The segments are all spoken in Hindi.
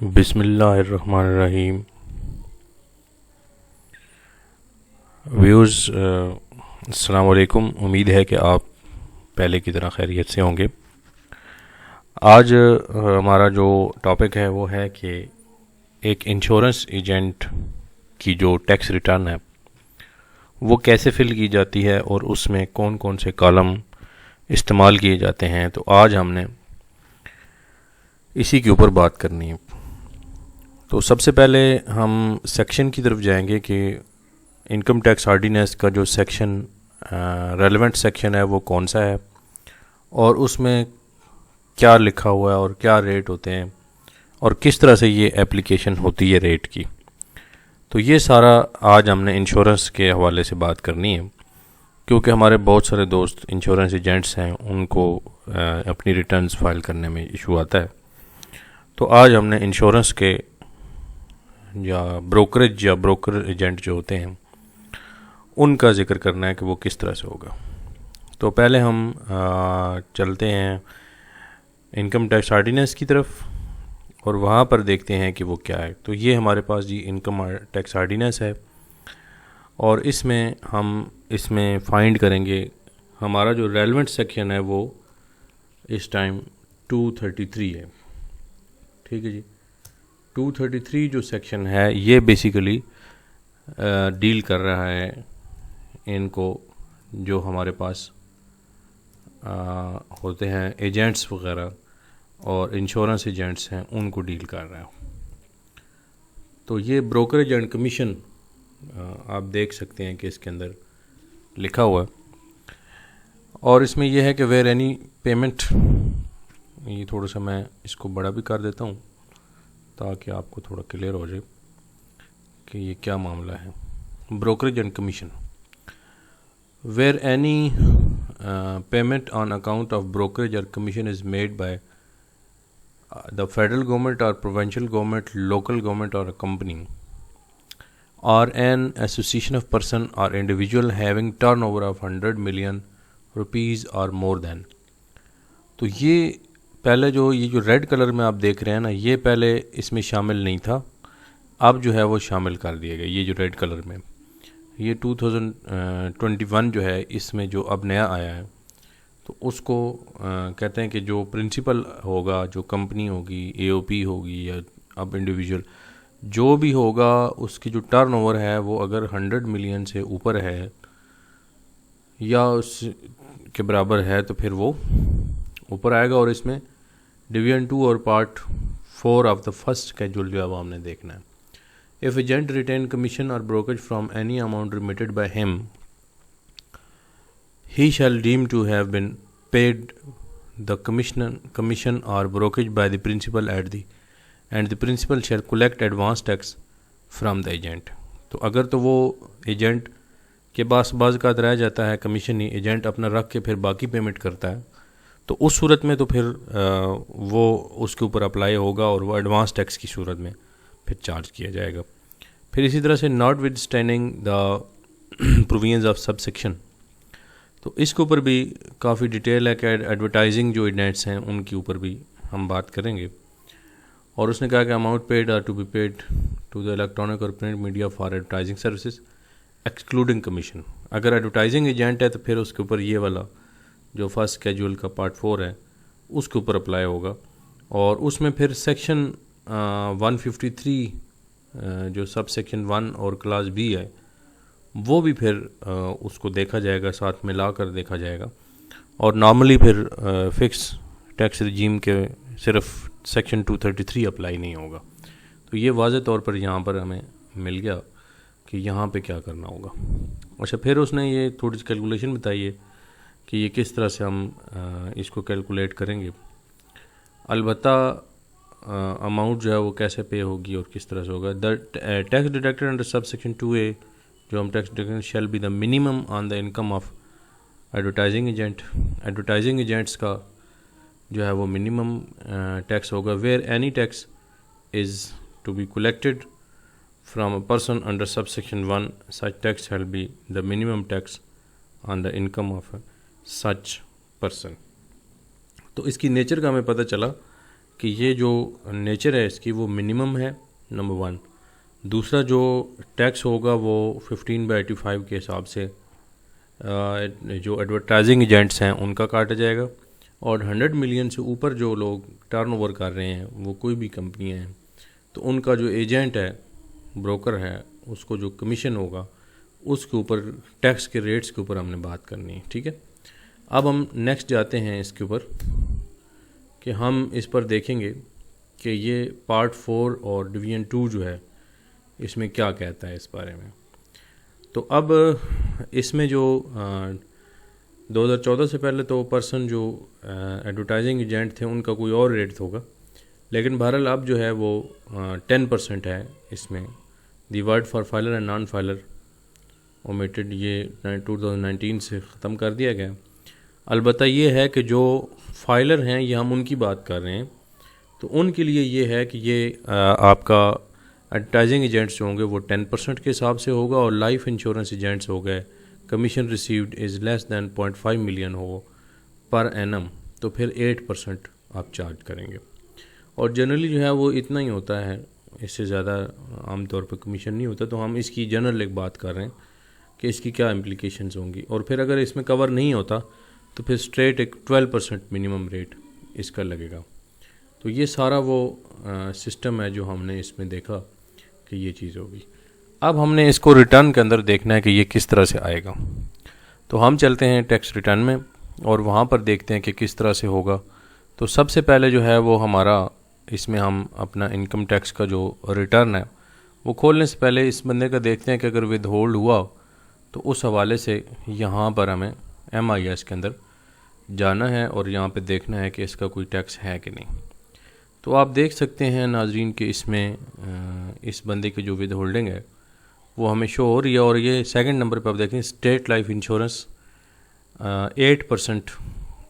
बिस्मिल्लाहिर्रहमानिर्रहीम। व्यूज़ अस्सलाम वालेकुम। उम्मीद है कि आप पहले की तरह खैरियत से होंगे। आज हमारा जो टॉपिक है वो है कि एक इंश्योरेंस एजेंट की जो टैक्स रिटर्न है वो कैसे फिल की जाती है और उसमें कौन कौन से कॉलम इस्तेमाल किए जाते हैं। तो आज हमने इसी के ऊपर बात करनी है। तो सबसे पहले हम सेक्शन की तरफ जाएंगे कि इनकम टैक्स ऑर्डिनेंस का जो सेक्शन रेलेवेंट सेक्शन है वो कौन सा है और उसमें क्या लिखा हुआ है और क्या रेट होते हैं और किस तरह से ये एप्लीकेशन होती है रेट की। तो ये सारा आज हमने इंश्योरेंस के हवाले से बात करनी है, क्योंकि हमारे बहुत सारे दोस्त इंश्योरेंस एजेंट्स हैं, उनको अपनी रिटर्न्स फाइल करने में इशू आता है। तो आज हमने इंश्योरेंस के या ब्रोकरेज या ब्रोकर एजेंट जो होते हैं उनका जिक्र करना है कि वो किस तरह से होगा। तो पहले हम चलते हैं इनकम टैक्स ऑर्डिनेंस की तरफ और वहाँ पर देखते हैं कि वो क्या है। तो ये हमारे पास जी इनकम टैक्स ऑर्डिनेंस है और इसमें फाइंड करेंगे हमारा जो रेलेवेंट सेक्शन है वो इस टाइम 233 है। ठीक है जी। 233 जो सेक्शन है ये बेसिकली डील कर रहा है इनको जो हमारे पास होते हैं एजेंट्स वगैरह और इंश्योरेंस एजेंट्स हैं, उनको डील कर रहा है। तो ये ब्रोकरेज एंड कमीशन आप देख सकते हैं कि इसके अंदर लिखा हुआ है और इसमें यह है कि वेयर एनी पेमेंट, ये थोड़ा सा मैं इसको बड़ा भी कर देता हूँ ताकि आपको थोड़ा क्लियर हो जाए कि ये क्या मामला है। Brokerage and commission, where any payment on account of brokerage और commission is made by the federal government और प्रोविंशियल गवर्नमेंट, लोकल गवर्नमेंट और कंपनी और एन एसोसिएशन ऑफ पर्सन और individual having turnover of 100 million rupees और मोर देन। तो ये पहले ये जो रेड कलर में आप देख रहे हैं ना, ये पहले इसमें शामिल नहीं था, अब जो है वो शामिल कर दिया गया। ये जो रेड कलर में ये 2021 जो है इसमें जो अब नया आया है तो उसको कहते हैं कि जो प्रिंसिपल होगा, जो कंपनी होगी, एओपी होगी या अब इंडिविजुअल जो भी होगा, उसकी जो टर्नओवर है वो अगर 100 मिलियन से ऊपर है या उसके बराबर है तो फिर वो ऊपर आएगा। और इसमें डिवीजन 2 और part 4 of the first schedule जो है वो हमने देखना है। If agent retain commission or brokerage from any amount remitted by him, he shall deem to have been paid the commission or brokerage by the principal and the principal shall collect advance tax from the agent। तो अगर तो वो एजेंट के पास बाज़ का रह जाता है कमीशन ही, एजेंट अपना रख के फिर बाकी पेमेंट करता है, तो उस सूरत में तो फिर वो उसके ऊपर अप्लाई होगा और वो एडवांस टैक्स की सूरत में फिर चार्ज किया जाएगा। फिर इसी तरह से not with standing the provisions of sub section, तो इसके ऊपर भी काफ़ी डिटेल है कि एडवर्टाइजिंग जो एजेंट्स हैं उनके ऊपर भी हम बात करेंगे। और उसने कहा कि amount paid are to be paid to the electronic और print media for advertising services excluding commission. अगर एडवर्टाइजिंग एजेंट है तो फिर उसके ऊपर ये वाला जो फर्स्ट स्केड्यूल का पार्ट 4 है उसके ऊपर अप्लाई होगा। और उसमें फिर सेक्शन 153 जो सब सेक्शन 1 और क्लास बी है वो भी फिर उसको देखा जाएगा, साथ में ला कर देखा जाएगा। और नॉर्मली फिर फिक्स टैक्स रजीम के सिर्फ सेक्शन 233 अप्लाई नहीं होगा। तो ये वाज़े तौर पर यहाँ पर हमें मिल गया कि यहाँ पे क्या करना होगा। अच्छा, फिर उसने ये थोड़ी सी कैलकुलेशन बताई है कि ये किस तरह से हम इसको कैलकुलेट करेंगे। अलबत्ता अमाउंट जो है वो कैसे पे होगी और किस तरह से होगा। The tax deducted under sub section 2A, जो हम tax deducted shall be the minimum on the income of advertising agent. Advertising agents का जो है वो मिनिमम टैक्स होगा। Where any tax is to be collected from a person under sub section 1, such tax shall be the minimum tax on the income of such person. तो इसकी नेचर का हमें पता चला कि ये जो नेचर है इसकी वो मिनिमम है, नंबर वन। दूसरा जो टैक्स होगा वो 15/85 के हिसाब से जो एडवर्टाइजिंग एजेंट्स हैं उनका काटा जाएगा, और 100 मिलियन से ऊपर जो लोग टर्नओवर कर रहे हैं वो कोई भी कंपनियां हैं तो उनका जो एजेंट है, ब्रोकर है, उसको जो कमीशन होगा उसके ऊपर टैक्स के रेट्स के ऊपर हमने बात करनी है। ठीक है, अब हम नेक्स्ट जाते हैं इसके ऊपर कि हम इस पर देखेंगे कि ये पार्ट 4 और डिवीजन 2 जो है इसमें क्या कहता है इस बारे में। तो अब इसमें जो 2014 से पहले तो पर्सन जो एडवर्टाइजिंग एजेंट थे उनका कोई और रेट होगा, लेकिन बहरहाल अब जो है वो 10% है इसमें। The word for filer and non filer omitted, ये 2019 से ख़त्म कर दिया गया। अलबत्ता ये है कि जो फाइलर हैं ये हम उनकी बात कर रहे हैं, तो उनके लिए ये है कि ये आपका एडवर्टाइजिंग एजेंट्स जो होंगे वो 10% के हिसाब से होगा, और लाइफ इंश्योरेंस एजेंट्स हो गए commission received is less than 0.5 million हो पर एनम तो फिर 8% आप चार्ज करेंगे। और जनरली जो है वो इतना ही होता है, इससे ज़्यादा आमतौर पर कमीशन नहीं होता। तो हम इसकी जनरल एक बात कर रहे हैं कि इसकी क्या इम्प्लीकेशंस होंगी, और फिर अगर इसमें कवर नहीं होता तो फिर स्ट्रेट एक 12% मिनिमम रेट इसका लगेगा। तो ये सारा वो सिस्टम है जो हमने इसमें देखा कि ये चीज़ होगी। अब हमने इसको रिटर्न के अंदर देखना है कि ये किस तरह से आएगा। तो हम चलते हैं टैक्स रिटर्न में और वहाँ पर देखते हैं कि किस तरह से होगा। तो सबसे पहले जो है वो हमारा इसमें हम अपना इनकम टैक्स का जो रिटर्न है वो खोलने से पहले इस बंदे का देखते हैं कि अगर विद होल्ड हुआ तो उस हवाले से यहाँ पर हमें MIS के अंदर जाना है और यहाँ पे देखना है कि इसका कोई टैक्स है कि नहीं। तो आप देख सकते हैं नाजरीन कि इसमें इस बंदे की जो विद होल्डिंग है वो हमें शो हो रही है, और ये सेकंड नंबर पर आप देखें स्टेट लाइफ इंश्योरेंस 8%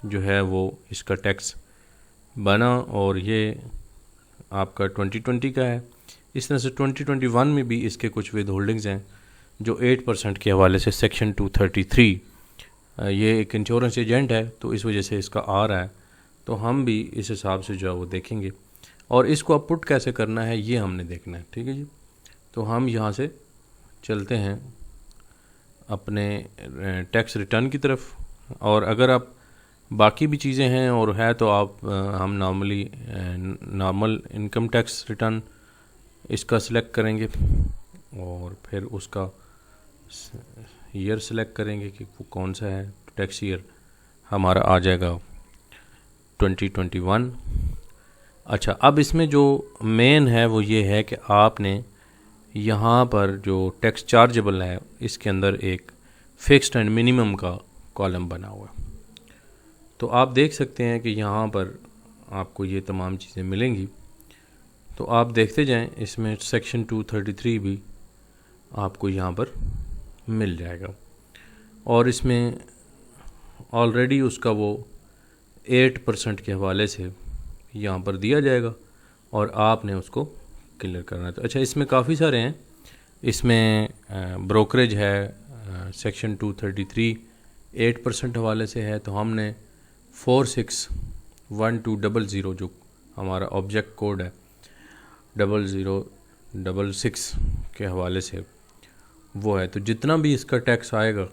जो है वो इसका टैक्स बना, और ये आपका 2020 का है। इस तरह से 2021 में भी इसके कुछ विद होल्डिंग्स हैं जो 8% के हवाले से सेक्शन 233, ये एक इंश्योरेंस एजेंट है तो इस वजह से इसका आ रहा है। तो हम भी इस हिसाब से जो है वो देखेंगे, और इसको अब पुट कैसे करना है ये हमने देखना है। ठीक है जी, तो हम यहाँ से चलते हैं अपने टैक्स रिटर्न की तरफ, और अगर आप बाकी भी चीज़ें हैं और है तो आप हम नॉर्मल इनकम टैक्स रिटर्न इसका सिलेक्ट करेंगे और फिर उसका ईयर सेलेक्ट करेंगे कि वो कौन सा है। टैक्स ईयर हमारा आ जाएगा 2021। अच्छा, अब इसमें जो मेन है वो ये है कि आपने यहाँ पर जो टैक्स चार्जेबल है इसके अंदर एक फ़िक्स्ड एंड मिनिमम का कॉलम बना हुआ है। तो आप देख सकते हैं कि यहाँ पर आपको ये तमाम चीज़ें मिलेंगी। तो आप देखते जाएं, इसमें सेक्शन 233 भी आपको यहाँ पर मिल जाएगा, और इसमें ऑलरेडी उसका वो 8% के हवाले से यहाँ पर दिया जाएगा और आपने उसको क्लियर करना है। तो अच्छा, इसमें काफ़ी सारे हैं। इसमें ब्रोकरेज है, सेक्शन 233 8% हवाले से है, तो हमने 461200 जो हमारा ऑब्जेक्ट कोड है 0066 के हवाले से वो है। तो जितना भी इसका टैक्स आएगा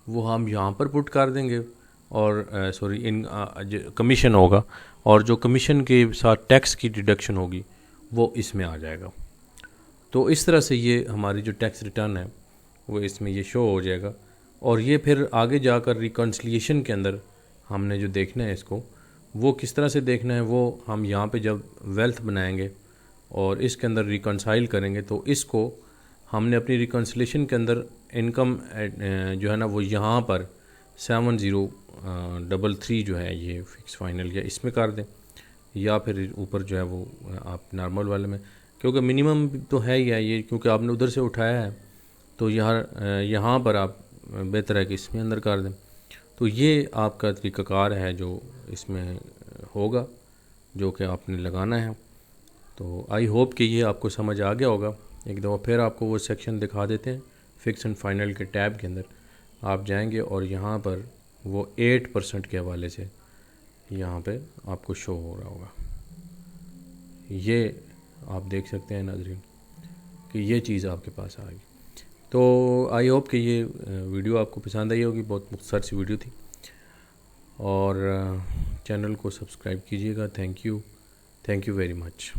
वो हम यहाँ पर पुट कर देंगे, और कमीशन होगा, और जो कमीशन के साथ टैक्स की डिडक्शन होगी वो इसमें आ जाएगा। तो इस तरह से ये हमारी जो टैक्स रिटर्न है वो इसमें ये शो हो जाएगा। और ये फिर आगे जाकर रिकन्सिलिएशन के अंदर हमने जो देखना है इसको वो किस तरह से देखना है, वो हम यहाँ पे जब वेल्थ बनाएंगे और इसके अंदर रिकन्साइल करेंगे तो इसको हमने अपनी रिकन्सिलेशन के अंदर इनकम जो है ना वो यहाँ पर 7033 जो है ये फिक्स फाइनल या इसमें कर दें, या फिर ऊपर जो है वो आप नॉर्मल वाले में, क्योंकि मिनिमम तो है ही है ये, क्योंकि आपने उधर से उठाया है तो यहाँ पर आप बेहतर है कि इसमें अंदर कर दें। तो ये आपका तरीक़ाकार है जो इसमें होगा, जो कि आपने लगाना है। तो आई होप कि ये आपको समझ आ गया होगा। एक दफ़ा फिर आपको वो सेक्शन दिखा देते हैं, फिक्स एंड फाइनल के टैब के अंदर आप जाएंगे और यहाँ पर वो 8% के हवाले से यहाँ पे आपको शो हो रहा होगा। ये आप देख सकते हैं नाज़रीन कि ये चीज़ आपके पास आ गई। तो आई होप कि ये वीडियो आपको पसंद आई होगी। बहुत मुख्तसर सी वीडियो थी और चैनल को सब्सक्राइब कीजिएगा। Thank you very much.